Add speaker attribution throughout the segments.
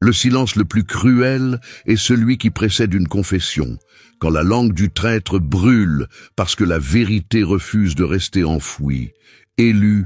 Speaker 1: Le silence le plus cruel est celui qui précède une confession, quand la langue du traître brûle parce que la vérité refuse de rester enfouie. Élu,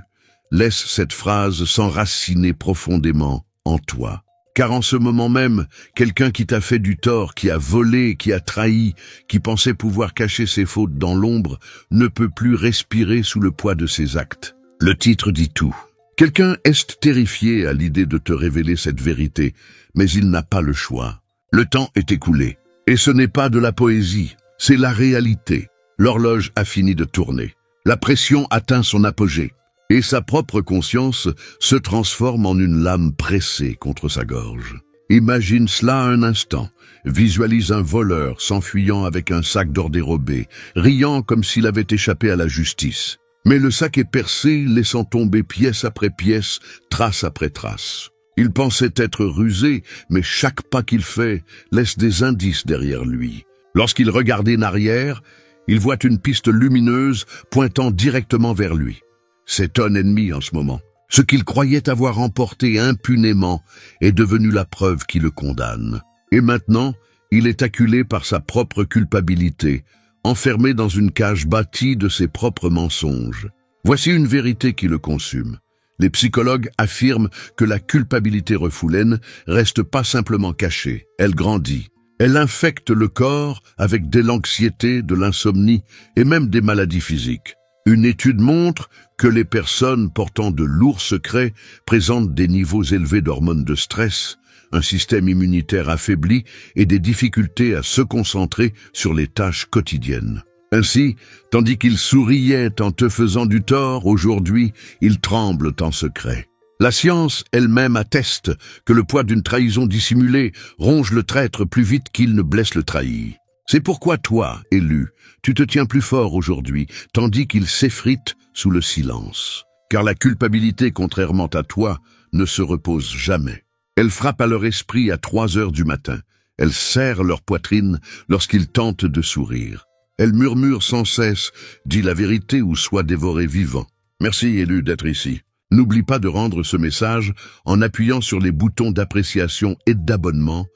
Speaker 1: laisse cette phrase s'enraciner profondément en toi. Car en ce moment même, quelqu'un qui t'a fait du tort, qui a volé, qui a trahi, qui pensait pouvoir cacher ses fautes dans l'ombre, ne peut plus respirer sous le poids de ses actes. Le titre dit tout. Quelqu'un est terrifié à l'idée de te révéler cette vérité, mais il n'a pas le choix. Le temps est écoulé. Et ce n'est pas de la poésie, c'est la réalité. L'horloge a fini de tourner. La pression atteint son apogée. Et sa propre conscience se transforme en une lame pressée contre sa gorge. Imagine cela un instant. Visualise un voleur s'enfuyant avec un sac d'or dérobé, riant comme s'il avait échappé à la justice. Mais le sac est percé, laissant tomber pièce après pièce, trace après trace. Il pensait être rusé, mais chaque pas qu'il fait laisse des indices derrière lui. Lorsqu'il regarde en arrière, il voit une piste lumineuse pointant directement vers lui. C'est ton ennemi en ce moment. Ce qu'il croyait avoir emporté impunément est devenu la preuve qui le condamne. Et maintenant, il est acculé par sa propre culpabilité, enfermé dans une cage bâtie de ses propres mensonges. Voici une vérité qui le consume. Les psychologues affirment que la culpabilité refoulaine reste pas simplement cachée, elle grandit. Elle infecte le corps avec de l'anxiété, de l'insomnie et même des maladies physiques. Une étude montre que les personnes portant de lourds secrets présentent des niveaux élevés d'hormones de stress, un système immunitaire affaibli et des difficultés à se concentrer sur les tâches quotidiennes. Ainsi, tandis qu'ils souriaient en te faisant du tort, aujourd'hui, ils tremblent en secret. La science elle-même atteste que le poids d'une trahison dissimulée ronge le traître plus vite qu'il ne blesse le trahi. C'est pourquoi toi, élu, tu te tiens plus fort aujourd'hui, tandis qu'il s'effrite sous le silence. Car la culpabilité, contrairement à toi, ne se repose jamais. Elle frappe à leur esprit à 3 heures du matin. Elle serre leur poitrine lorsqu'ils tentent de sourire. Elle murmure sans cesse « Dis la vérité ou sois dévoré vivant ». Merci, élu, d'être ici. N'oublie pas de rendre ce message en appuyant sur les boutons d'appréciation et d'abonnement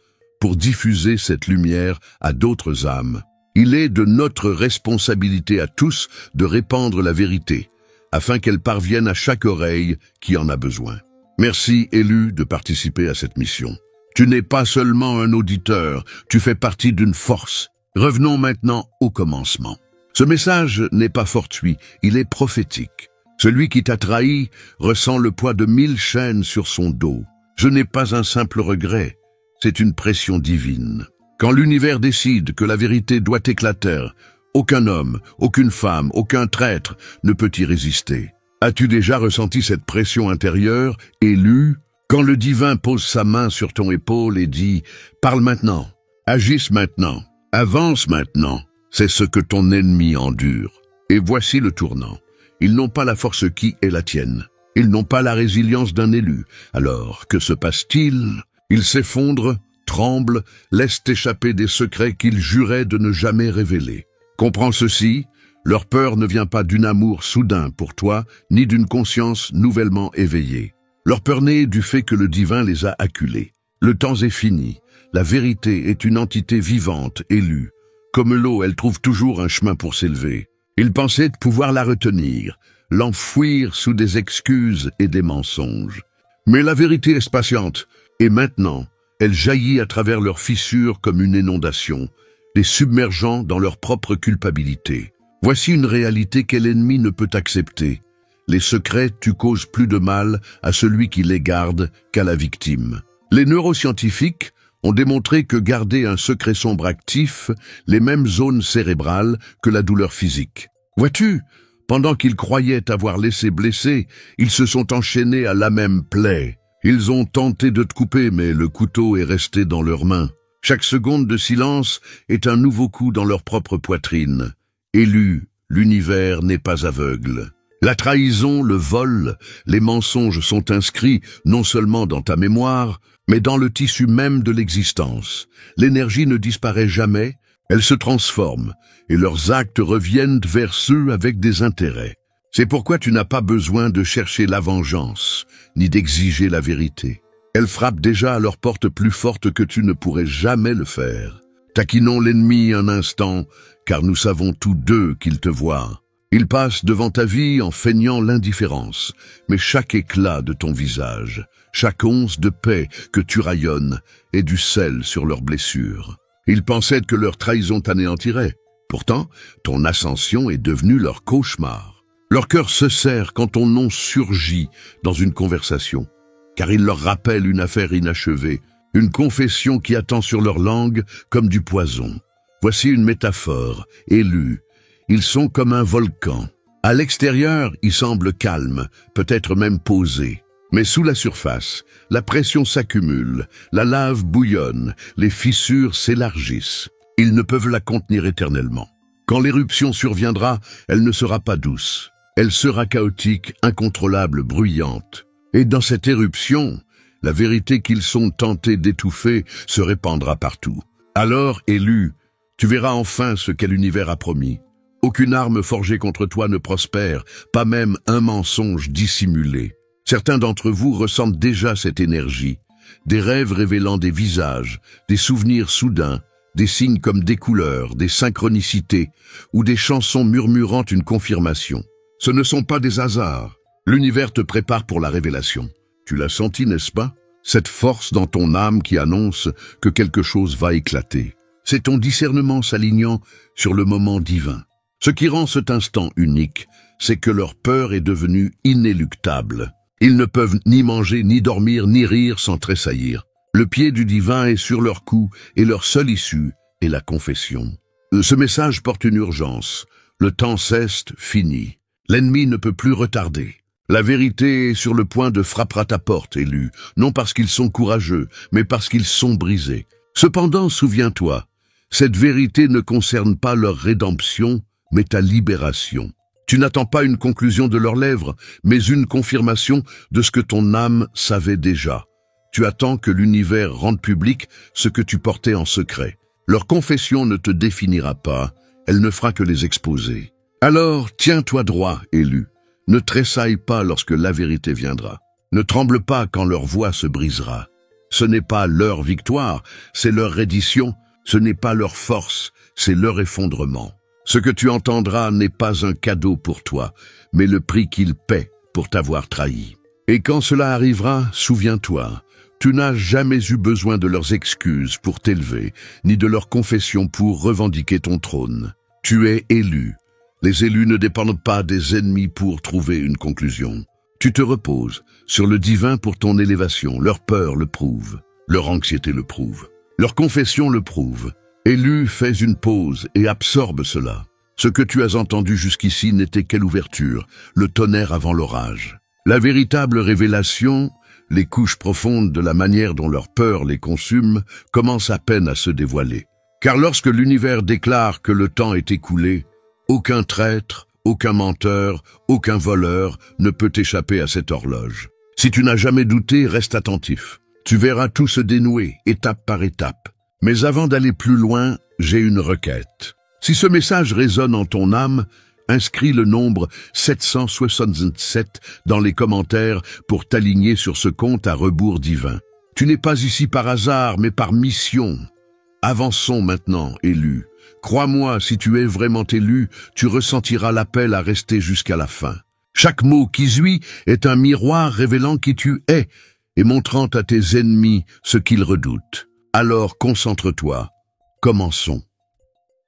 Speaker 1: pour diffuser cette lumière à d'autres âmes. Il est de notre responsabilité à tous de répandre la vérité, afin qu'elle parvienne à chaque oreille qui en a besoin. Merci, élu, de participer à cette mission. Tu n'es pas seulement un auditeur, tu fais partie d'une force. Revenons maintenant au commencement. Ce message n'est pas fortuit, il est prophétique. Celui qui t'a trahi ressent le poids de 1000 chaînes sur son dos. Ce n'est pas un simple regret, c'est une pression divine. Quand l'univers décide que la vérité doit éclater, aucun homme, aucune femme, aucun traître ne peut y résister. As-tu déjà ressenti cette pression intérieure, élu, quand le divin pose sa main sur ton épaule et dit « Parle maintenant, agisse maintenant, avance maintenant », c'est ce que ton ennemi endure. Et voici le tournant. Ils n'ont pas la force qui est la tienne. Ils n'ont pas la résilience d'un élu. Alors, que se passe-t-il? Ils s'effondrent, tremblent, laissent échapper des secrets qu'ils juraient de ne jamais révéler. Comprends ceci, leur peur ne vient pas d'un amour soudain pour toi, ni d'une conscience nouvellement éveillée. Leur peur naît du fait que le divin les a acculés. Le temps est fini. La vérité est une entité vivante, élue. Comme l'eau, elle trouve toujours un chemin pour s'élever. Ils pensaient pouvoir la retenir, l'enfouir sous des excuses et des mensonges. Mais la vérité est patiente, et maintenant, elle jaillit à travers leurs fissures comme une inondation, les submergeant dans leur propre culpabilité. Voici une réalité quel ennemi ne peut accepter. Les secrets, tu causes plus de mal à celui qui les garde qu'à la victime. Les neuroscientifiques ont démontré que garder un secret sombre actif les mêmes zones cérébrales que la douleur physique. Vois-tu, pendant qu'ils croyaient avoir laissé blesser, ils se sont enchaînés à la même plaie. Ils ont tenté de te couper, mais le couteau est resté dans leurs mains. Chaque seconde de silence est un nouveau coup dans leur propre poitrine. Élu, l'univers n'est pas aveugle. La trahison, le vol, les mensonges sont inscrits non seulement dans ta mémoire, mais dans le tissu même de l'existence. L'énergie ne disparaît jamais, elle se transforme, et leurs actes reviennent vers ceux avec des intérêts. C'est pourquoi tu n'as pas besoin de chercher la vengeance, ni d'exiger la vérité. Elles frappent déjà à leur porte plus forte que tu ne pourrais jamais le faire. Taquinons l'ennemi un instant, car nous savons tous deux qu'il te voit. Il passe devant ta vie en feignant l'indifférence, mais chaque éclat de ton visage, chaque once de paix que tu rayonnes, est du sel sur leurs blessures. Ils pensaient que leur trahison t'anéantirait. Pourtant, ton ascension est devenue leur cauchemar. Leur cœur se serre quand ton nom surgit dans une conversation, car il leur rappelle une affaire inachevée, une confession qui attend sur leur langue comme du poison. Voici une métaphore, élue. Ils sont comme un volcan. À l'extérieur, ils semblent calmes, peut-être même posés. Mais sous la surface, la pression s'accumule, la lave bouillonne, les fissures s'élargissent. Ils ne peuvent la contenir éternellement. Quand l'éruption surviendra, elle ne sera pas douce. Elle sera chaotique, incontrôlable, bruyante. Et dans cette éruption, la vérité qu'ils sont tentés d'étouffer se répandra partout. Alors, élu, tu verras enfin ce qu'est l'univers a promis. Aucune arme forgée contre toi ne prospère, pas même un mensonge dissimulé. Certains d'entre vous ressentent déjà cette énergie, des rêves révélant des visages, des souvenirs soudains, des signes comme des couleurs, des synchronicités, ou des chansons murmurant une confirmation. Ce ne sont pas des hasards. L'univers te prépare pour la révélation. Tu l'as senti, n'est-ce pas? Cette force dans ton âme qui annonce que quelque chose va éclater. C'est ton discernement s'alignant sur le moment divin. Ce qui rend cet instant unique, c'est que leur peur est devenue inéluctable. Ils ne peuvent ni manger, ni dormir, ni rire sans tressaillir. Le pied du divin est sur leur cou et leur seule issue est la confession. Ce message porte une urgence. Le temps cesse, fini. L'ennemi ne peut plus retarder. La vérité est sur le point de frapper à ta porte, élu, non parce qu'ils sont courageux, mais parce qu'ils sont brisés. Cependant, souviens-toi, cette vérité ne concerne pas leur rédemption, mais ta libération. Tu n'attends pas une conclusion de leurs lèvres, mais une confirmation de ce que ton âme savait déjà. Tu attends que l'univers rende public ce que tu portais en secret. Leur confession ne te définira pas, elle ne fera que les exposer. Alors, tiens-toi droit, élu. Ne tressaille pas lorsque la vérité viendra. Ne tremble pas quand leur voix se brisera. Ce n'est pas leur victoire, c'est leur reddition. Ce n'est pas leur force, c'est leur effondrement. Ce que tu entendras n'est pas un cadeau pour toi, mais le prix qu'ils paient pour t'avoir trahi. Et quand cela arrivera, souviens-toi, tu n'as jamais eu besoin de leurs excuses pour t'élever, ni de leur confession pour revendiquer ton trône. Tu es élu. Les élus ne dépendent pas des ennemis pour trouver une conclusion. Tu te reposes sur le divin pour ton élévation. Leur peur le prouve, leur anxiété le prouve, leur confession le prouve. Élu, fais une pause et absorbe cela. Ce que tu as entendu jusqu'ici n'était qu'une ouverture, le tonnerre avant l'orage. La véritable révélation, les couches profondes de la manière dont leur peur les consume, commencent à peine à se dévoiler. Car lorsque l'univers déclare que le temps est écoulé, aucun traître, aucun menteur, aucun voleur ne peut échapper à cette horloge. Si tu n'as jamais douté, reste attentif. Tu verras tout se dénouer, étape par étape. Mais avant d'aller plus loin, j'ai une requête. Si ce message résonne en ton âme, inscris le nombre 767 dans les commentaires pour t'aligner sur ce compte à rebours divin. Tu n'es pas ici par hasard, mais par mission. Avançons maintenant, élu. Crois-moi, si tu es vraiment élu, tu ressentiras l'appel à rester jusqu'à la fin. Chaque mot qui suit est un miroir révélant qui tu es et montrant à tes ennemis ce qu'ils redoutent. Alors concentre-toi. Commençons.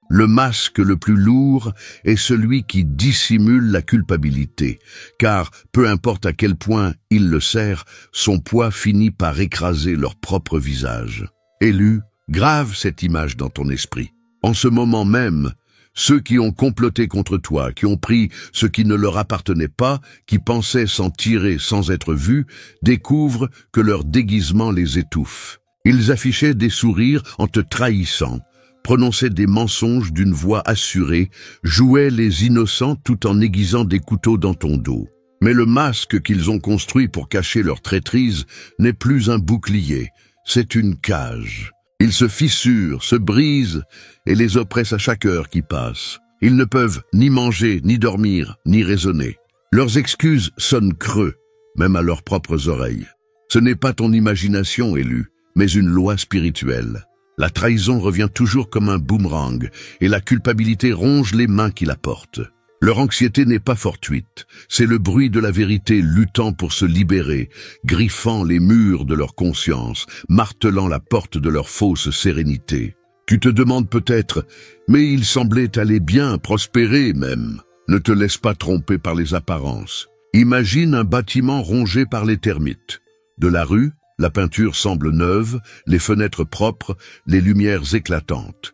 Speaker 1: Le masque le plus lourd est celui qui dissimule la culpabilité, car, peu importe à quel point il le serre, son poids finit par écraser leur propre visage. Élu, grave cette image dans ton esprit. En ce moment même, ceux qui ont comploté contre toi, qui ont pris ce qui ne leur appartenait pas, qui pensaient s'en tirer sans être vus, découvrent que leur déguisement les étouffe. Ils affichaient des sourires en te trahissant, prononçaient des mensonges d'une voix assurée, jouaient les innocents tout en aiguisant des couteaux dans ton dos. Mais le masque qu'ils ont construit pour cacher leur traîtrise n'est plus un bouclier, c'est une cage. Ils se fissurent, se brisent et les oppressent à chaque heure qui passe. Ils ne peuvent ni manger, ni dormir, ni raisonner. Leurs excuses sonnent creux, même à leurs propres oreilles. Ce n'est pas ton imagination, Élu, mais une loi spirituelle. La trahison revient toujours comme un boomerang, et la culpabilité ronge les mains qui la portent. Leur anxiété n'est pas fortuite, c'est le bruit de la vérité luttant pour se libérer, griffant les murs de leur conscience, martelant la porte de leur fausse sérénité. Tu te demandes peut-être, mais il semblait aller bien, prospérer même. Ne te laisse pas tromper par les apparences. Imagine un bâtiment rongé par les termites. De la rue, la peinture semble neuve, les fenêtres propres, les lumières éclatantes.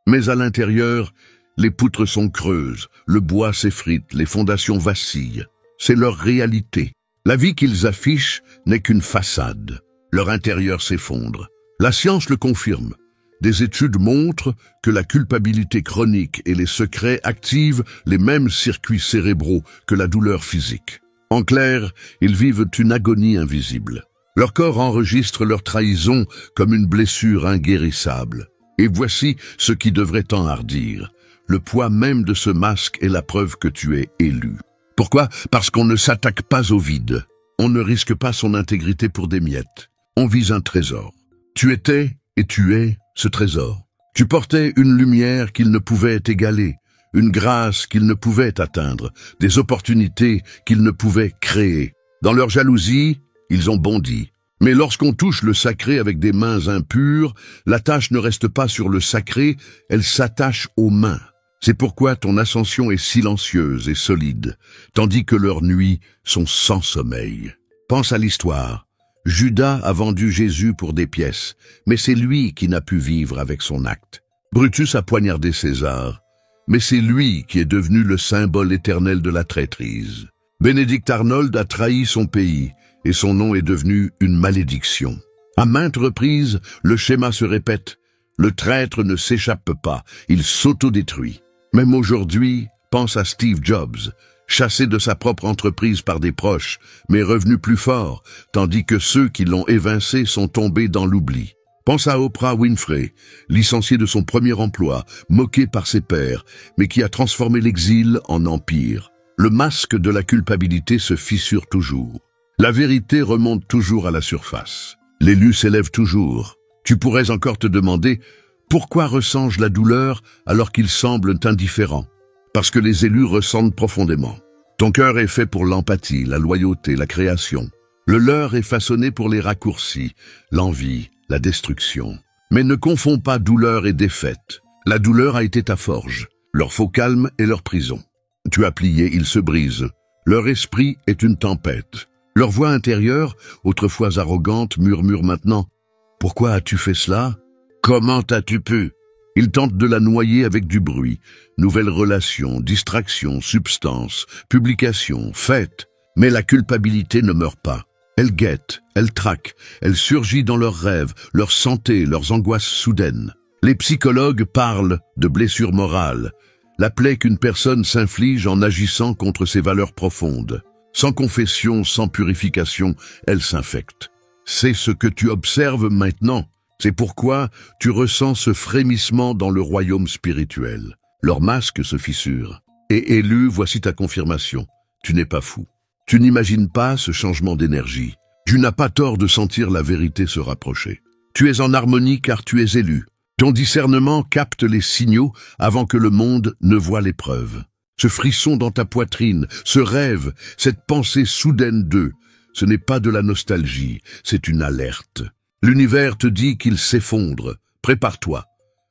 Speaker 1: Mais à l'intérieur, les poutres sont creuses, le bois s'effrite, les fondations vacillent. C'est leur réalité. La vie qu'ils affichent n'est qu'une façade. Leur intérieur s'effondre. La science le confirme. Des études montrent que la culpabilité chronique et les secrets activent les mêmes circuits cérébraux que la douleur physique. En clair, ils vivent une agonie invisible. Leur corps enregistre leur trahison comme une blessure inguérissable. Et voici ce qui devrait t'enhardir. Le poids même de ce masque est la preuve que tu es élu. Pourquoi? Parce qu'on ne s'attaque pas au vide. On ne risque pas son intégrité pour des miettes. On vise un trésor. Tu étais et tu es ce trésor. Tu portais une lumière qu'il ne pouvait égaler, une grâce qu'il ne pouvait atteindre, des opportunités qu'il ne pouvait créer. Dans leur jalousie, ils ont bondi. Mais lorsqu'on touche le sacré avec des mains impures, la tâche ne reste pas sur le sacré, elle s'attache aux mains. C'est pourquoi ton ascension est silencieuse et solide, tandis que leurs nuits sont sans sommeil. Pense à l'histoire. Judas a vendu Jésus pour des pièces, mais c'est lui qui n'a pu vivre avec son acte. Brutus a poignardé César, mais c'est lui qui est devenu le symbole éternel de la traîtrise. Benedict Arnold a trahi son pays, et son nom est devenu une malédiction. À maintes reprises, le schéma se répète. Le traître ne s'échappe pas, il s'autodétruit. Même aujourd'hui, pense à Steve Jobs, chassé de sa propre entreprise par des proches, mais revenu plus fort, tandis que ceux qui l'ont évincé sont tombés dans l'oubli. Pense à Oprah Winfrey, licenciée de son premier emploi, moquée par ses pairs, mais qui a transformé l'exil en empire. Le masque de la culpabilité se fissure toujours. La vérité remonte toujours à la surface. L'élu s'élève toujours. Tu pourrais encore te demander pourquoi ressens-je la douleur alors qu'ils semblent indifférents? Parce que les élus ressentent profondément. Ton cœur est fait pour l'empathie, la loyauté, la création. Le leur est façonné pour les raccourcis, l'envie, la destruction. Mais ne confonds pas douleur et défaite. La douleur a été ta forge, leur faux calme est leur prison. Tu as plié, ils se brisent. Leur esprit est une tempête. Leur voix intérieure, autrefois arrogante, murmure maintenant « Pourquoi as-tu fait cela? Comment as-tu pu ?» Ils tentent de la noyer avec du bruit, nouvelles relations, distractions, substances, publications, fêtes. Mais la culpabilité ne meurt pas. Elle guette, elle traque, elle surgit dans leurs rêves, leur santé, leurs angoisses soudaines. Les psychologues parlent de blessures morales, la plaie qu'une personne s'inflige en agissant contre ses valeurs profondes. Sans confession, sans purification, elle s'infecte. C'est ce que tu observes maintenant. C'est pourquoi tu ressens ce frémissement dans le royaume spirituel. Leur masque se fissure. Et élu, voici ta confirmation. Tu n'es pas fou. Tu n'imagines pas ce changement d'énergie. Tu n'as pas tort de sentir la vérité se rapprocher. Tu es en harmonie car tu es élu. Ton discernement capte les signaux avant que le monde ne voie les preuves. Ce frisson dans ta poitrine, ce rêve, cette pensée soudaine d'eux, ce n'est pas de la nostalgie, c'est une alerte. L'univers te dit qu'il s'effondre. Prépare-toi.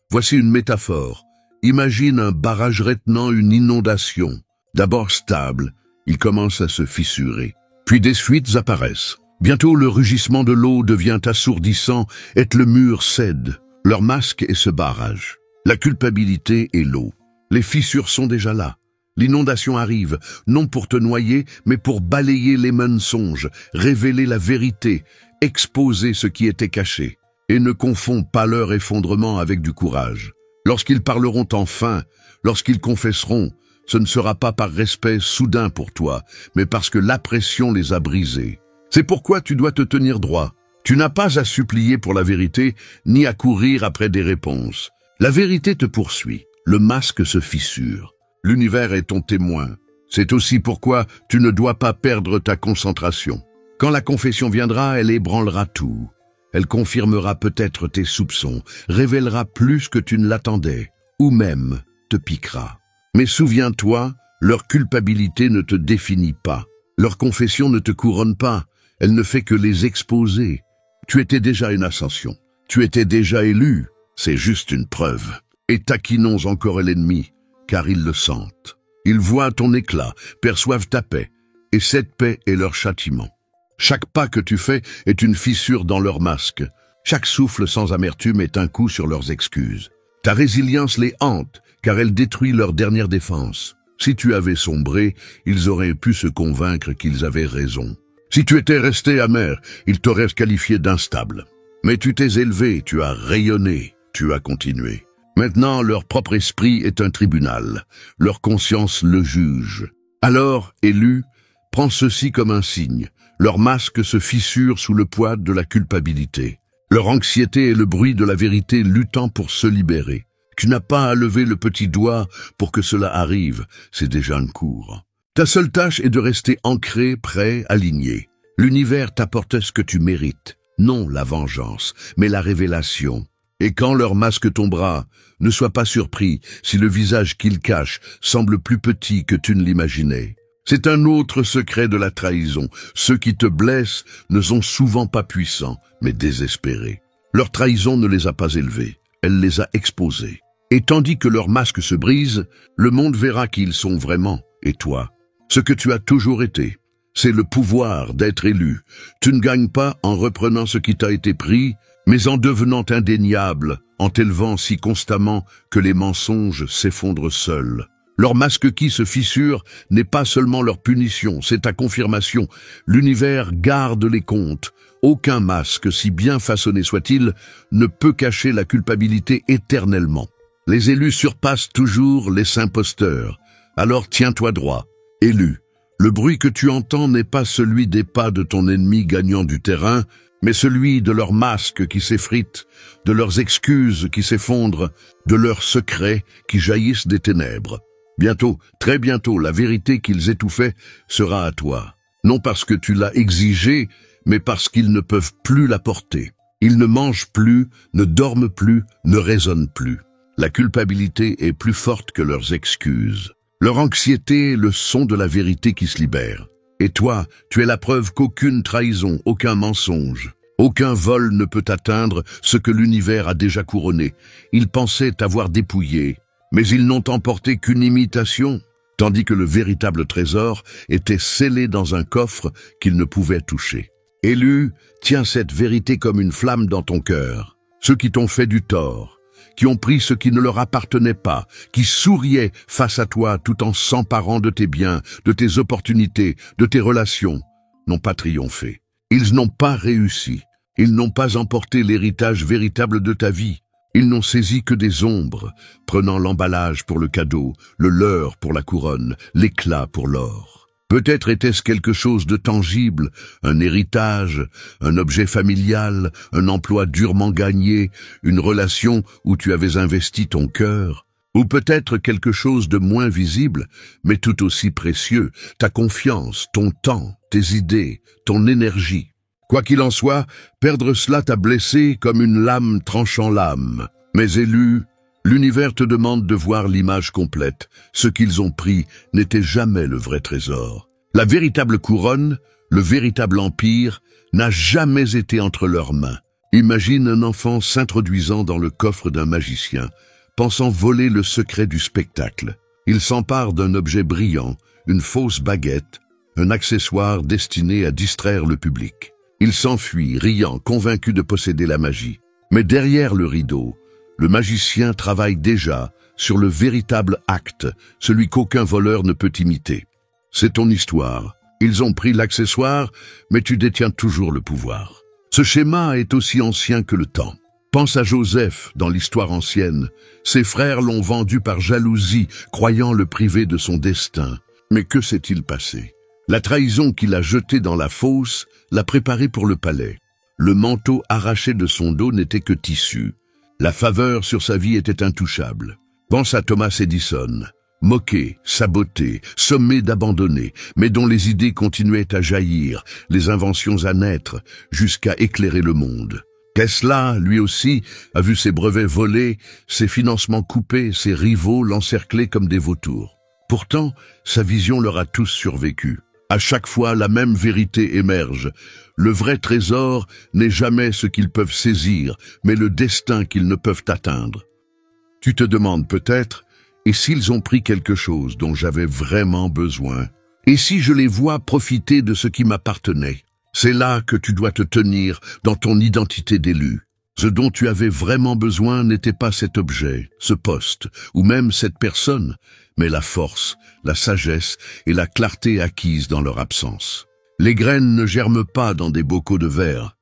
Speaker 1: Voici une métaphore. Imagine un barrage retenant une inondation. D'abord stable, il commence à se fissurer. Puis des fuites apparaissent. Bientôt le rugissement de l'eau devient assourdissant et le mur cède. Leur masque est ce barrage. La culpabilité et l'eau. Les fissures sont déjà là. L'inondation arrive, non pour te noyer, mais pour balayer les mensonges, révéler la vérité, exposer ce qui était caché. Et ne confonds pas leur effondrement avec du courage. Lorsqu'ils parleront enfin, lorsqu'ils confesseront, ce ne sera pas par respect soudain pour toi, mais parce que la pression les a brisés. C'est pourquoi tu dois te tenir droit. Tu n'as pas à supplier pour la vérité, ni à courir après des réponses. La vérité te poursuit, le masque se fissure. L'univers est ton témoin. C'est aussi pourquoi tu ne dois pas perdre ta concentration. Quand la confession viendra, elle ébranlera tout. Elle confirmera peut-être tes soupçons, révélera plus que tu ne l'attendais, ou même te piquera. Mais souviens-toi, leur culpabilité ne te définit pas. Leur confession ne te couronne pas, elle ne fait que les exposer. Tu étais déjà une ascension, tu étais déjà élu, c'est juste une preuve. Et taquinons encore l'ennemi, car ils le sentent. Ils voient ton éclat, perçoivent ta paix, et cette paix est leur châtiment. Chaque pas que tu fais est une fissure dans leur masque. Chaque souffle sans amertume est un coup sur leurs excuses. Ta résilience les hante, car elle détruit leur dernière défense. Si tu avais sombré, ils auraient pu se convaincre qu'ils avaient raison. Si tu étais resté amer, ils t'auraient qualifié d'instable. Mais tu t'es élevé, tu as rayonné, tu as continué. Maintenant, leur propre esprit est un tribunal. Leur conscience le juge. Alors, élu, prends ceci comme un signe. Leur masque se fissure sous le poids de la culpabilité. Leur anxiété est le bruit de la vérité luttant pour se libérer. Tu n'as pas à lever le petit doigt pour que cela arrive, c'est déjà un cours. Ta seule tâche est de rester ancré, prêt, aligné. L'univers t'apporte ce que tu mérites, non la vengeance, mais la révélation. Et quand leur masque tombera, ne sois pas surpris si le visage qu'ils cachent semble plus petit que tu ne l'imaginais. C'est un autre secret de la trahison. Ceux qui te blessent ne sont souvent pas puissants, mais désespérés. Leur trahison ne les a pas élevés, elle les a exposés. Et tandis que leur masque se brise, le monde verra qui ils sont vraiment, et toi, ce que tu as toujours été. C'est le pouvoir d'être élu. Tu ne gagnes pas en reprenant ce qui t'a été pris, mais en devenant indéniable, en t'élevant si constamment que les mensonges s'effondrent seuls. Leur masque qui se fissure n'est pas seulement leur punition, c'est ta confirmation. L'univers garde les comptes. Aucun masque, si bien façonné soit-il, ne peut cacher la culpabilité éternellement. Les élus surpassent toujours les imposteurs. Alors tiens-toi droit, élu. Le bruit que tu entends n'est pas celui des pas de ton ennemi gagnant du terrain, mais celui de leurs masques qui s'effritent, de leurs excuses qui s'effondrent, de leurs secrets qui jaillissent des ténèbres. Bientôt, très bientôt, la vérité qu'ils étouffaient sera à toi. Non parce que tu l'as exigée, mais parce qu'ils ne peuvent plus la porter. Ils ne mangent plus, ne dorment plus, ne raisonnent plus. La culpabilité est plus forte que leurs excuses. Leur anxiété est le son de la vérité qui se libère. Et toi, tu es la preuve qu'aucune trahison, aucun mensonge, aucun vol ne peut atteindre ce que l'univers a déjà couronné. Ils pensaient t'avoir dépouillé, mais ils n'ont emporté qu'une imitation, tandis que le véritable trésor était scellé dans un coffre qu'ils ne pouvaient toucher. Élu, tiens cette vérité comme une flamme dans ton cœur. Ceux qui t'ont fait du tort, qui ont pris ce qui ne leur appartenait pas, qui souriaient face à toi tout en s'emparant de tes biens, de tes opportunités, de tes relations, n'ont pas triomphé. Ils n'ont pas réussi. Ils n'ont pas emporté l'héritage véritable de ta vie. Ils n'ont saisi que des ombres, prenant l'emballage pour le cadeau, le leurre pour la couronne, l'éclat pour l'or. Peut-être était-ce quelque chose de tangible, un héritage, un objet familial, un emploi durement gagné, une relation où tu avais investi ton cœur, ou peut-être quelque chose de moins visible, mais tout aussi précieux, ta confiance, ton temps, tes idées, ton énergie. Quoi qu'il en soit, perdre cela t'a blessé comme une lame tranchant l'âme. Mais élu, l'univers te demande de voir l'image complète. Ce qu'ils ont pris n'était jamais le vrai trésor. La véritable couronne, le véritable empire, n'a jamais été entre leurs mains. Imagine un enfant s'introduisant dans le coffre d'un magicien, pensant voler le secret du spectacle. Il s'empare d'un objet brillant, une fausse baguette, un accessoire destiné à distraire le public. Il s'enfuit, riant, convaincu de posséder la magie. Mais derrière le rideau, le magicien travaille déjà sur le véritable acte, celui qu'aucun voleur ne peut imiter. C'est ton histoire. Ils ont pris l'accessoire, mais tu détiens toujours le pouvoir. Ce schéma est aussi ancien que le temps. Pense à Joseph dans l'histoire ancienne. Ses frères l'ont vendu par jalousie, croyant le priver de son destin. Mais que s'est-il passé? La trahison qu'il a jetée dans la fosse l'a préparé pour le palais. Le manteau arraché de son dos n'était que tissu. La faveur sur sa vie était intouchable. Pense à Thomas Edison, moqués, sabotés, sommés d'abandonner, mais dont les idées continuaient à jaillir, les inventions à naître, jusqu'à éclairer le monde. Tesla, lui aussi, a vu ses brevets volés, ses financements coupés, ses rivaux l'encercler comme des vautours. Pourtant, sa vision leur a tous survécu. À chaque fois, la même vérité émerge. Le vrai trésor n'est jamais ce qu'ils peuvent saisir, mais le destin qu'ils ne peuvent atteindre. Tu te demandes peut-être, et s'ils ont pris quelque chose dont j'avais vraiment besoin? Et si je les vois profiter de ce qui m'appartenait? C'est là que tu dois te tenir dans ton identité d'élu. Ce dont tu avais vraiment besoin n'était pas cet objet, ce poste, ou même cette personne, mais la force, la sagesse et la clarté acquises dans leur absence. Les graines ne germent pas dans des bocaux de verre.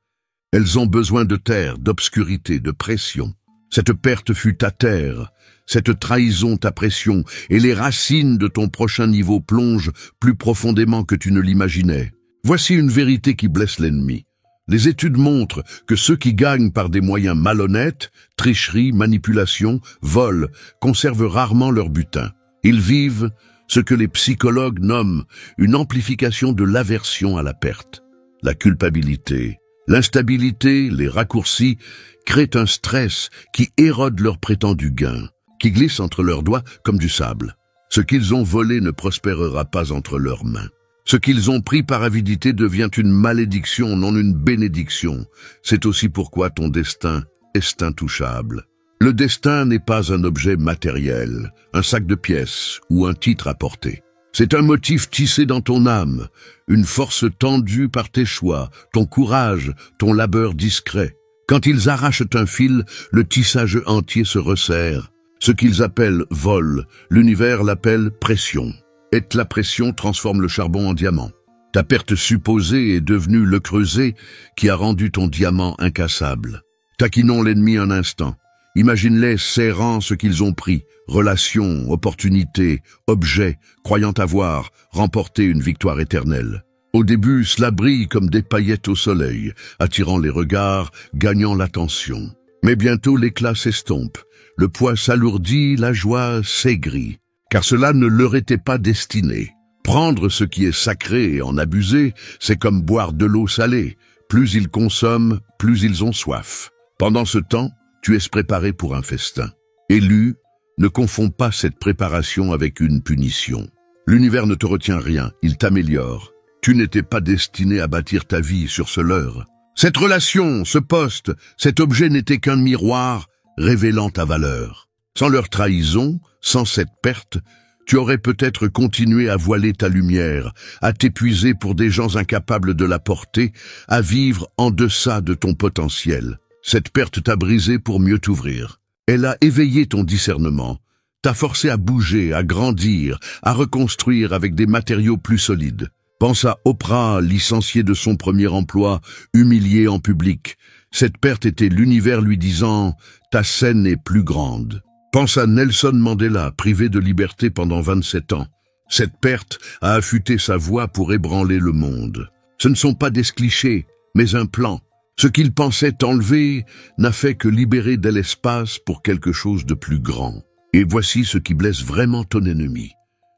Speaker 1: Elles ont besoin de terre, d'obscurité, de pression. Cette perte fut ta terre, cette trahison ta pression, et les racines de ton prochain niveau plongent plus profondément que tu ne l'imaginais. Voici une vérité qui blesse l'ennemi. Les études montrent que ceux qui gagnent par des moyens malhonnêtes, tricherie, manipulation, vol, conservent rarement leur butin. Ils vivent ce que les psychologues nomment une amplification de l'aversion à la perte. La culpabilité, l'instabilité, les raccourcis créent un stress qui érode leur prétendu gain, qui glisse entre leurs doigts comme du sable. Ce qu'ils ont volé ne prospérera pas entre leurs mains. Ce qu'ils ont pris par avidité devient une malédiction, non une bénédiction. C'est aussi pourquoi ton destin est intouchable. Le destin n'est pas un objet matériel, un sac de pièces ou un titre à porter. C'est un motif tissé dans ton âme, une force tendue par tes choix, ton courage, ton labeur discret. Quand ils arrachent un fil, le tissage entier se resserre. Ce qu'ils appellent vol, l'univers l'appelle pression. Et la pression transforme le charbon en diamant. Ta perte supposée est devenue le creuset qui a rendu ton diamant incassable. Taquinons l'ennemi un instant. Imagine-les serrant ce qu'ils ont pris, relations, opportunités, objets, croyant avoir remporté une victoire éternelle. Au début, cela brille comme des paillettes au soleil, attirant les regards, gagnant l'attention. Mais bientôt l'éclat s'estompe, le poids s'alourdit, la joie s'aigrit. Car cela ne leur était pas destiné. Prendre ce qui est sacré et en abuser, c'est comme boire de l'eau salée. Plus ils consomment, plus ils ont soif. Pendant ce temps, tu es préparé pour un festin. Élu, ne confonds pas cette préparation avec une punition. L'univers ne te retient rien, il t'améliore. Tu n'étais pas destiné à bâtir ta vie sur ce leurre. Cette relation, ce poste, cet objet n'était qu'un miroir révélant ta valeur. Sans leur trahison, sans cette perte, tu aurais peut-être continué à voiler ta lumière, à t'épuiser pour des gens incapables de la porter, à vivre en deçà de ton potentiel. Cette perte t'a brisé pour mieux t'ouvrir. Elle a éveillé ton discernement, t'a forcé à bouger, à grandir, à reconstruire avec des matériaux plus solides. Pense à Oprah, licenciée de son premier emploi, humiliée en public. Cette perte était l'univers lui disant « ta scène est plus grande ». Pense à Nelson Mandela, privé de liberté pendant 27 ans. Cette perte a affûté sa voix pour ébranler le monde. Ce ne sont pas des clichés, mais un plan. Ce qu'il pensait enlever n'a fait que libérer de l'espace pour quelque chose de plus grand. Et voici ce qui blesse vraiment ton ennemi.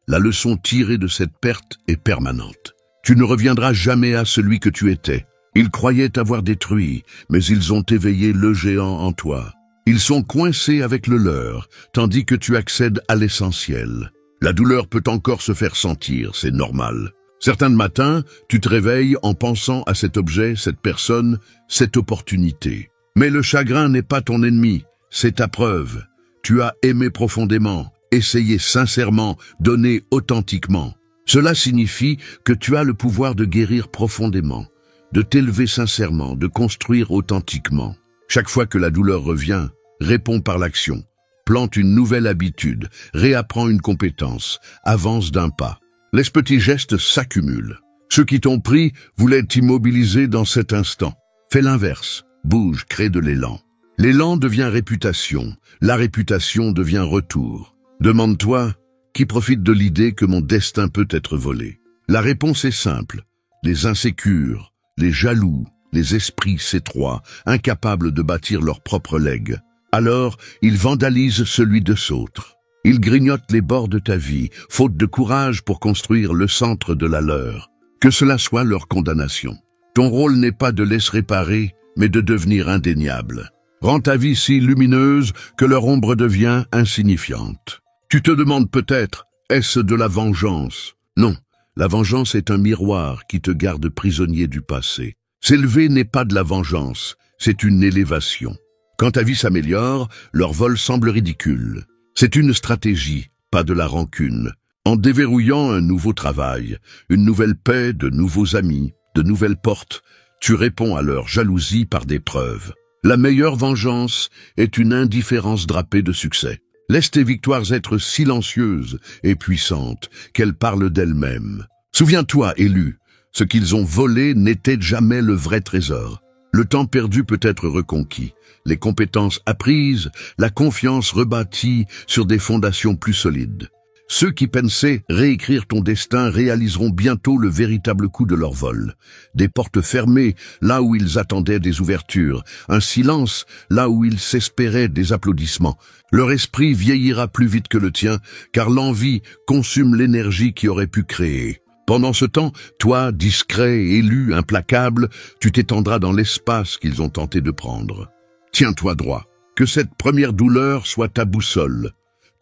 Speaker 1: La leçon tirée de cette perte est permanente. Tu ne reviendras jamais à celui que tu étais. Ils croyaient t'avoir détruit, mais ils ont éveillé le géant en toi. Ils sont coincés avec le leur, tandis que tu accèdes à l'essentiel. La douleur peut encore se faire sentir, c'est normal. Certains matins, tu te réveilles en pensant à cet objet, cette personne, cette opportunité. Mais le chagrin n'est pas ton ennemi, c'est ta preuve. Tu as aimé profondément, essayé sincèrement, donné authentiquement. Cela signifie que tu as le pouvoir de guérir profondément, de t'élever sincèrement, de construire authentiquement. Chaque fois que la douleur revient, réponds par l'action. Plante une nouvelle habitude, réapprends une compétence, avance d'un pas. Les petits gestes s'accumulent. Ceux qui t'ont pris voulaient t'immobiliser dans cet instant. Fais l'inverse. Bouge, crée de l'élan. L'élan devient réputation. La réputation devient retour. Demande-toi, qui profite de l'idée que mon destin peut être volé? La réponse est simple. Les insécures, les jaloux, les esprits s'étroient, incapables de bâtir leur propre legs. Alors, ils vandalisent celui de d'autres. Ils grignotent les bords de ta vie, faute de courage pour construire le centre de la leur. Que cela soit leur condamnation. Ton rôle n'est pas de les réparer, mais de devenir indéniable. Rends ta vie si lumineuse que leur ombre devient insignifiante. Tu te demandes peut-être, est-ce de la vengeance? Non, la vengeance est un miroir qui te garde prisonnier du passé. S'élever n'est pas de la vengeance, c'est une élévation. Quand ta vie s'améliore, leur vol semble ridicule. C'est une stratégie, pas de la rancune. En déverrouillant un nouveau travail, une nouvelle paix, de nouveaux amis, de nouvelles portes, tu réponds à leur jalousie par des preuves. La meilleure vengeance est une indifférence drapée de succès. Laisse tes victoires être silencieuses et puissantes, qu'elles parlent d'elles-mêmes. Souviens-toi, élu, ce qu'ils ont volé n'était jamais le vrai trésor. Le temps perdu peut être reconquis, les compétences apprises, la confiance rebâtie sur des fondations plus solides. Ceux qui pensaient réécrire ton destin réaliseront bientôt le véritable coup de leur vol. Des portes fermées là où ils attendaient des ouvertures, un silence là où ils s'espéraient des applaudissements. Leur esprit vieillira plus vite que le tien, car l'envie consume l'énergie qui aurait pu créer. Pendant ce temps, toi, discret, élu, implacable, tu t'étendras dans l'espace qu'ils ont tenté de prendre. Tiens-toi droit, que cette première douleur soit ta boussole,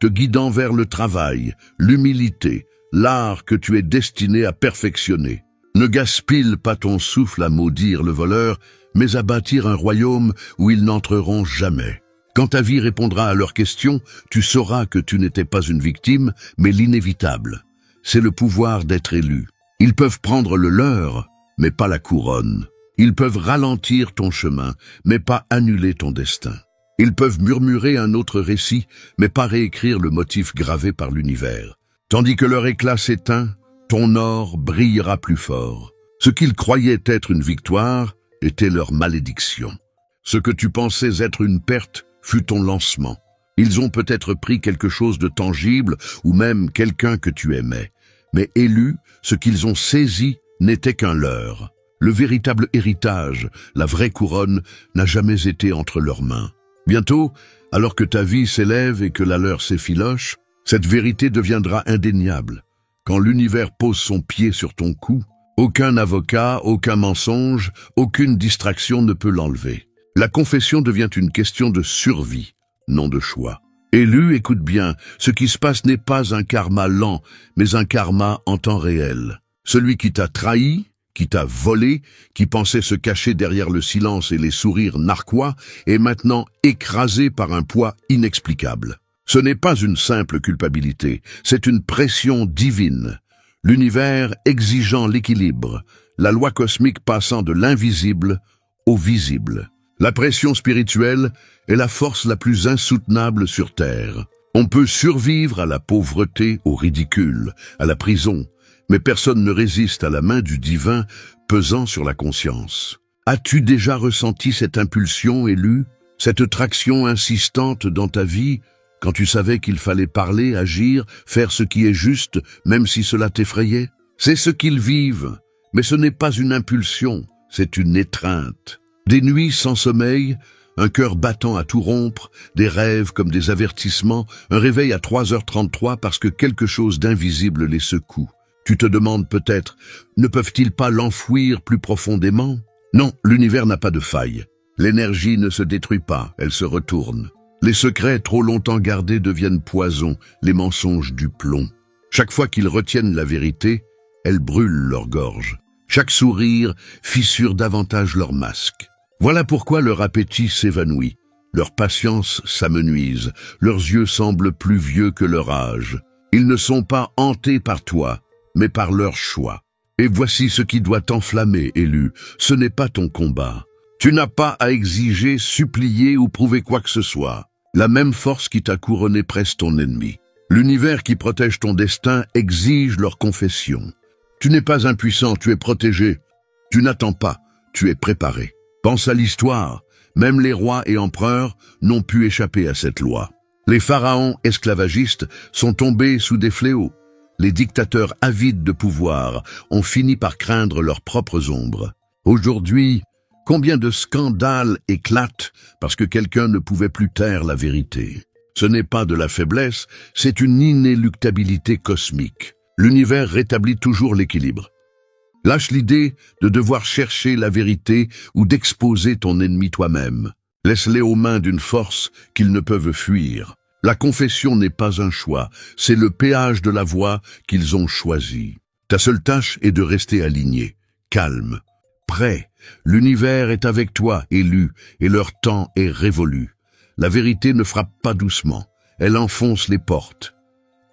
Speaker 1: te guidant vers le travail, l'humilité, l'art que tu es destiné à perfectionner. Ne gaspille pas ton souffle à maudire le voleur, mais à bâtir un royaume où ils n'entreront jamais. Quand ta vie répondra à leurs questions, tu sauras que tu n'étais pas une victime, mais l'inévitable. C'est le pouvoir d'être élu. Ils peuvent prendre le leur, mais pas la couronne. Ils peuvent ralentir ton chemin, mais pas annuler ton destin. Ils peuvent murmurer un autre récit, mais pas réécrire le motif gravé par l'univers. Tandis que leur éclat s'éteint, ton or brillera plus fort. Ce qu'ils croyaient être une victoire était leur malédiction. Ce que tu pensais être une perte fut ton lancement. Ils ont peut-être pris quelque chose de tangible ou même quelqu'un que tu aimais. Mais élu, ce qu'ils ont saisi n'était qu'un leurre. Le véritable héritage, la vraie couronne, n'a jamais été entre leurs mains. Bientôt, alors que ta vie s'élève et que la leur s'effiloche, cette vérité deviendra indéniable. Quand l'univers pose son pied sur ton cou, aucun avocat, aucun mensonge, aucune distraction ne peut l'enlever. La confession devient une question de survie, non de choix. Élu, écoute bien, ce qui se passe n'est pas un karma lent, mais un karma en temps réel. Celui qui t'a trahi, qui t'a volé, qui pensait se cacher derrière le silence et les sourires narquois, est maintenant écrasé par un poids inexplicable. Ce n'est pas une simple culpabilité, c'est une pression divine. L'univers exigeant l'équilibre, la loi cosmique passant de l'invisible au visible. La pression spirituelle est la force la plus insoutenable sur Terre. On peut survivre à la pauvreté, au ridicule, à la prison, mais personne ne résiste à la main du divin pesant sur la conscience. As-tu déjà ressenti cette impulsion, élu, cette traction insistante dans ta vie, quand tu savais qu'il fallait parler, agir, faire ce qui est juste, même si cela t'effrayait? C'est ce qu'ils vivent, mais ce n'est pas une impulsion, c'est une étreinte. Des nuits sans sommeil, un cœur battant à tout rompre, des rêves comme des avertissements, un réveil à 3h33 parce que quelque chose d'invisible les secoue. Tu te demandes peut-être, ne peuvent-ils pas l'enfouir plus profondément? Non, l'univers n'a pas de faille. L'énergie ne se détruit pas, elle se retourne. Les secrets trop longtemps gardés deviennent poison, les mensonges du plomb. Chaque fois qu'ils retiennent la vérité, elle brûle leur gorge. Chaque sourire fissure davantage leur masque. Voilà pourquoi leur appétit s'évanouit, leur patience s'amenuise, leurs yeux semblent plus vieux que leur âge. Ils ne sont pas hantés par toi, mais par leur choix. Et voici ce qui doit t'enflammer, élu, ce n'est pas ton combat. Tu n'as pas à exiger, supplier ou prouver quoi que ce soit. La même force qui t'a couronné presse ton ennemi. L'univers qui protège ton destin exige leur confession. Tu n'es pas impuissant, tu es protégé. Tu n'attends pas, tu es préparé. Pense à l'histoire, même les rois et empereurs n'ont pu échapper à cette loi. Les pharaons esclavagistes sont tombés sous des fléaux. Les dictateurs avides de pouvoir ont fini par craindre leurs propres ombres. Aujourd'hui, combien de scandales éclatent parce que quelqu'un ne pouvait plus taire la vérité? Ce n'est pas de la faiblesse, c'est une inéluctabilité cosmique. L'univers rétablit toujours l'équilibre. Lâche l'idée de devoir chercher la vérité ou d'exposer ton ennemi toi-même. Laisse-les aux mains d'une force qu'ils ne peuvent fuir. La confession n'est pas un choix, c'est le péage de la voie qu'ils ont choisi. Ta seule tâche est de rester aligné, calme, prêt. L'univers est avec toi, élu, et leur temps est révolu. La vérité ne frappe pas doucement, elle enfonce les portes,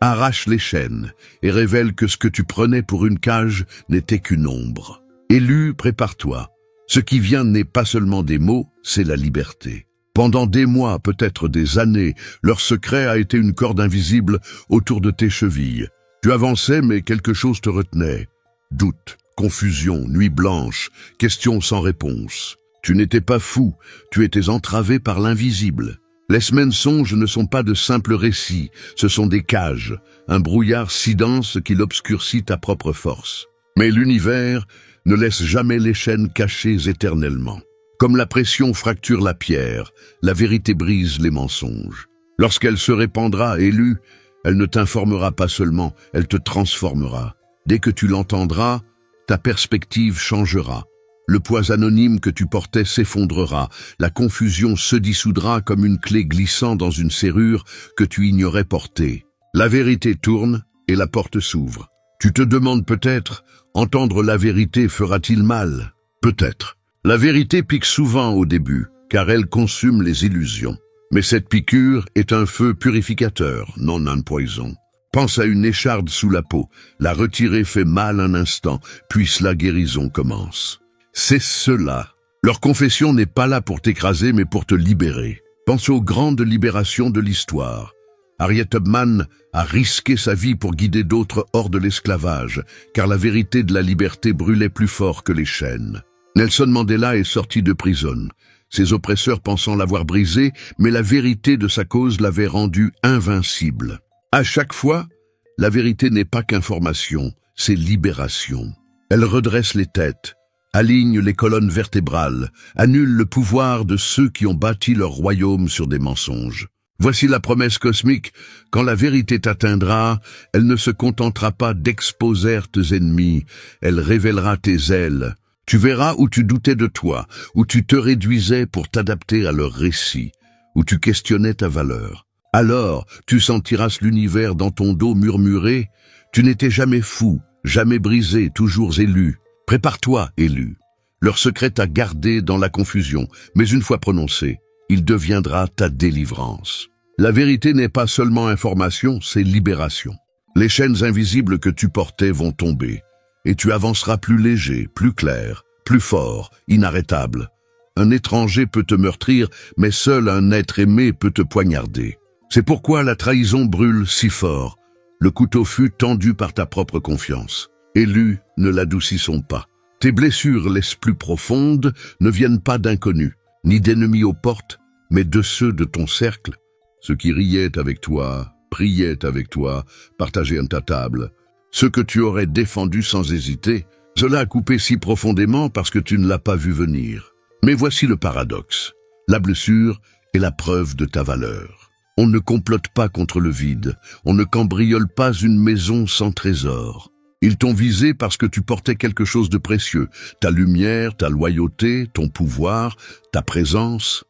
Speaker 1: arrache les chaînes et révèle que ce que tu prenais pour une cage n'était qu'une ombre. Élu, prépare-toi. Ce qui vient n'est pas seulement des mots, c'est la liberté. Pendant des mois, peut-être des années, leur secret a été une corde invisible autour de tes chevilles. Tu avançais, mais quelque chose te retenait. Doute, confusion, nuit blanche, questions sans réponse. Tu n'étais pas fou, tu étais entravé par l'invisible. Les mensonges ne sont pas de simples récits, ce sont des cages, un brouillard si dense qu'il obscurcit ta propre force. Mais l'univers ne laisse jamais les chaînes cachées éternellement. Comme la pression fracture la pierre, la vérité brise les mensonges. Lorsqu'elle se répandra, élue, elle ne t'informera pas seulement, elle te transformera. Dès que tu l'entendras, ta perspective changera. Le poids anonyme que tu portais s'effondrera, la confusion se dissoudra comme une clé glissant dans une serrure que tu ignorais porter. La vérité tourne et la porte s'ouvre. Tu te demandes peut-être, entendre la vérité fera-t-il mal? Peut-être. La vérité pique souvent au début, car elle consume les illusions. Mais cette piqûre est un feu purificateur, non un poison. Pense à une écharde sous la peau, la retirer fait mal un instant, puis la guérison commence. C'est cela. Leur confession n'est pas là pour t'écraser, mais pour te libérer. Pense aux grandes libérations de l'histoire. Harriet Tubman a risqué sa vie pour guider d'autres hors de l'esclavage, car la vérité de la liberté brûlait plus fort que les chaînes. Nelson Mandela est sorti de prison, ses oppresseurs pensant l'avoir brisé, mais la vérité de sa cause l'avait rendu invincible. À chaque fois, la vérité n'est pas qu'information, c'est libération. Elle redresse les têtes, aligne les colonnes vertébrales, annule le pouvoir de ceux qui ont bâti leur royaume sur des mensonges. Voici la promesse cosmique, quand la vérité t'atteindra, elle ne se contentera pas d'exposer tes ennemis, elle révélera tes ailes. Tu verras où tu doutais de toi, où tu te réduisais pour t'adapter à leur récit, où tu questionnais ta valeur. Alors, tu sentiras l'univers dans ton dos murmurer « Tu n'étais jamais fou, jamais brisé, toujours élu. Prépare-toi, élu. » Leur secret t'a gardé dans la confusion, mais une fois prononcé, il deviendra ta délivrance. La vérité n'est pas seulement information, c'est libération. Les chaînes invisibles que tu portais vont tomber, et tu avanceras plus léger, plus clair, plus fort, inarrêtable. Un étranger peut te meurtrir, mais seul un être aimé peut te poignarder. C'est pourquoi la trahison brûle si fort. Le couteau fut tendu par ta propre confiance. Élu, ne l'adoucissons pas. Tes blessures les plus profondes ne viennent pas d'inconnus, ni d'ennemis aux portes, mais de ceux de ton cercle. Ceux qui riaient avec toi, priaient avec toi, partageaient ta table. Ceux que tu aurais défendus sans hésiter, cela a coupé si profondément parce que tu ne l'as pas vu venir. Mais voici le paradoxe. La blessure est la preuve de ta valeur. On ne complote pas contre le vide, on ne cambriole pas une maison sans trésor. Ils t'ont visé parce que tu portais quelque chose de précieux, ta lumière, ta loyauté, ton pouvoir, ta présence.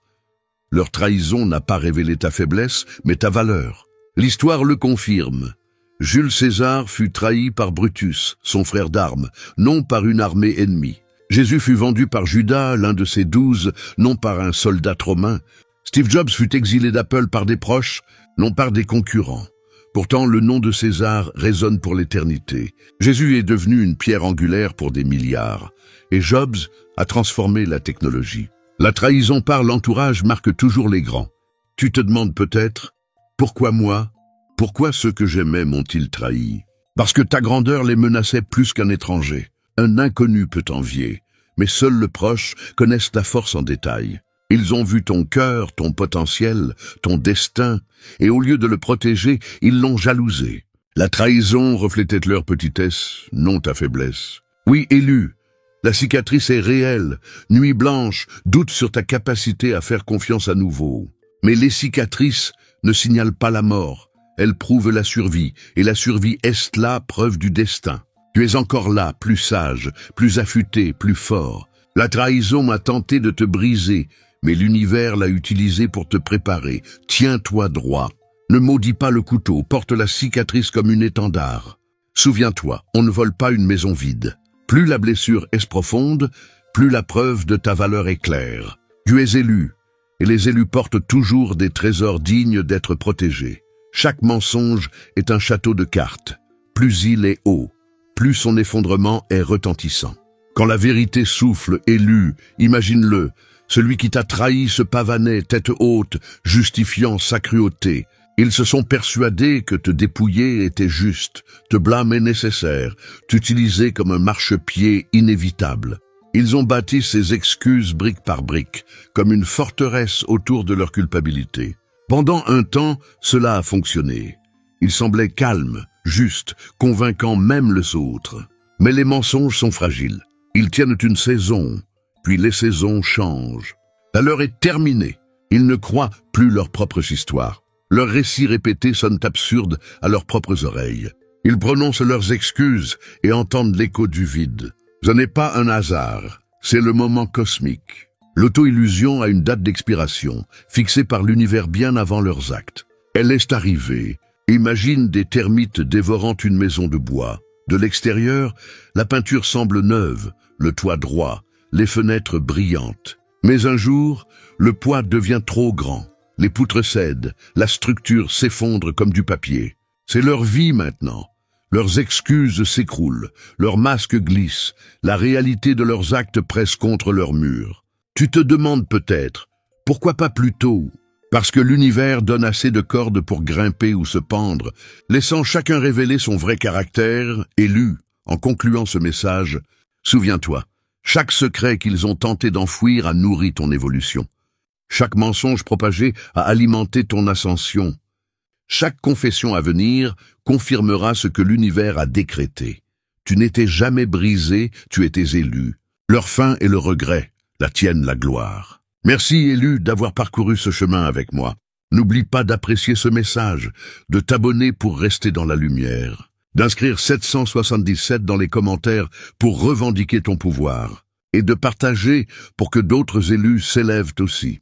Speaker 1: Leur trahison n'a pas révélé ta faiblesse, mais ta valeur. L'histoire le confirme. Jules César fut trahi par Brutus, son frère d'armes, non par une armée ennemie. Jésus fut vendu par Judas, l'un de ses 12, non par un soldat romain. Steve Jobs fut exilé d'Apple par des proches, non par des concurrents. Pourtant, le nom de César résonne pour l'éternité. Jésus est devenu une pierre angulaire pour des milliards. Et Jobs a transformé la technologie. La trahison par l'entourage marque toujours les grands. Tu te demandes peut-être, pourquoi moi? Pourquoi ceux que j'aimais m'ont-ils trahi? Parce que ta grandeur les menaçait plus qu'un étranger. Un inconnu peut t'envier, mais seul le proche connaisse ta force en détail. Ils ont vu ton cœur, ton potentiel, ton destin, et au lieu de le protéger, ils l'ont jalousé. La trahison reflétait leur petitesse, non ta faiblesse. Oui, élu, la cicatrice est réelle, nuit blanche, doute sur ta capacité à faire confiance à nouveau. Mais les cicatrices ne signalent pas la mort. Elles prouvent la survie, et la survie est là, preuve du destin. Tu es encore là, plus sage, plus affûté, plus fort. La trahison a tenté de te briser, mais l'univers l'a utilisé pour te préparer. Tiens-toi droit. Ne maudis pas le couteau, porte la cicatrice comme une étendard. Souviens-toi, on ne vole pas une maison vide. Plus la blessure est profonde, plus la preuve de ta valeur est claire. Tu es élu, et les élus portent toujours des trésors dignes d'être protégés. Chaque mensonge est un château de cartes. Plus il est haut, plus son effondrement est retentissant. Quand la vérité souffle, élu, imagine-le, celui qui t'a trahi se pavanait, tête haute, justifiant sa cruauté. Ils se sont persuadés que te dépouiller était juste, te blâmer nécessaire, t'utiliser comme un marchepied inévitable. Ils ont bâti ces excuses brique par brique, comme une forteresse autour de leur culpabilité. Pendant un temps, cela a fonctionné. Ils semblaient calmes, justes, convainquant même les autres. Mais les mensonges sont fragiles. Ils tiennent une saison, puis les saisons changent. La leur est terminée. Ils ne croient plus leur propre histoire. Leurs récits répétés sonnent absurdes à leurs propres oreilles. Ils prononcent leurs excuses et entendent l'écho du vide. Ce n'est pas un hasard, c'est le moment cosmique. L'auto-illusion a une date d'expiration, fixée par l'univers bien avant leurs actes. Elle est arrivée. Imagine des termites dévorant une maison de bois. De l'extérieur, la peinture semble neuve, le toit droit, les fenêtres brillantes. Mais un jour, le poids devient trop grand. Les poutres cèdent, la structure s'effondre comme du papier. C'est leur vie maintenant. Leurs excuses s'écroulent, leurs masques glissent, la réalité de leurs actes presse contre leurs murs. Tu te demandes peut-être, pourquoi pas plus tôt? Parce que l'univers donne assez de cordes pour grimper ou se pendre, laissant chacun révéler son vrai caractère, élu. En concluant ce message, souviens-toi, chaque secret qu'ils ont tenté d'enfouir a nourri ton évolution. Chaque mensonge propagé a alimenté ton ascension. Chaque confession à venir confirmera ce que l'univers a décrété. Tu n'étais jamais brisé, tu étais élu. Leur fin est le regret, la tienne la gloire. Merci, élu, d'avoir parcouru ce chemin avec moi. N'oublie pas d'apprécier ce message, de t'abonner pour rester dans la lumière, d'inscrire 777 dans les commentaires pour revendiquer ton pouvoir, et de partager pour que d'autres élus s'élèvent aussi.